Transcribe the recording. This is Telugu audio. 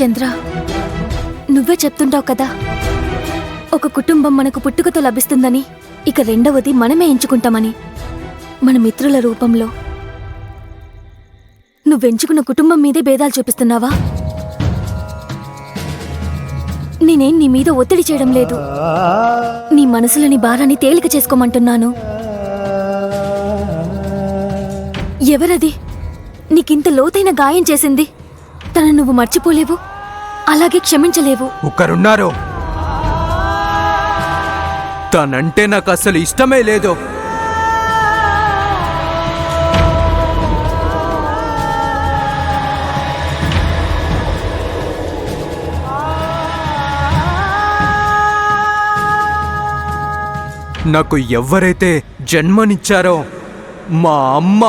చంద్ర, నువ్వే చెప్తుంటావు కదా, ఒక కుటుంబం మనకు పుట్టుకతో లభిస్తుందని, ఇక రెండవది మనమే ఎంచుకుంటామని. మన మిత్రుల రూపంలో నువ్వెంచుకున్న కుటుంబం మీదే భేదాలు చూపిస్తున్నావా? నేనేం నీ మీద ఒత్తిడి చేయడం లేదు. నీ మనసులోని భారాన్ని తేలిక చేసుకోమంటున్నాను. ఎవరది నీకింత లోతైన గాయం చేసింది? తనను నువ్వు మర్చిపోలేవు, అలాగే క్షమించలేవు. ఒకరున్నారు, తనంటే నాకు అసలు ఇష్టమే లేదు. నాకు ఎవరైతే జన్మనిచ్చారో మా అమ్మ,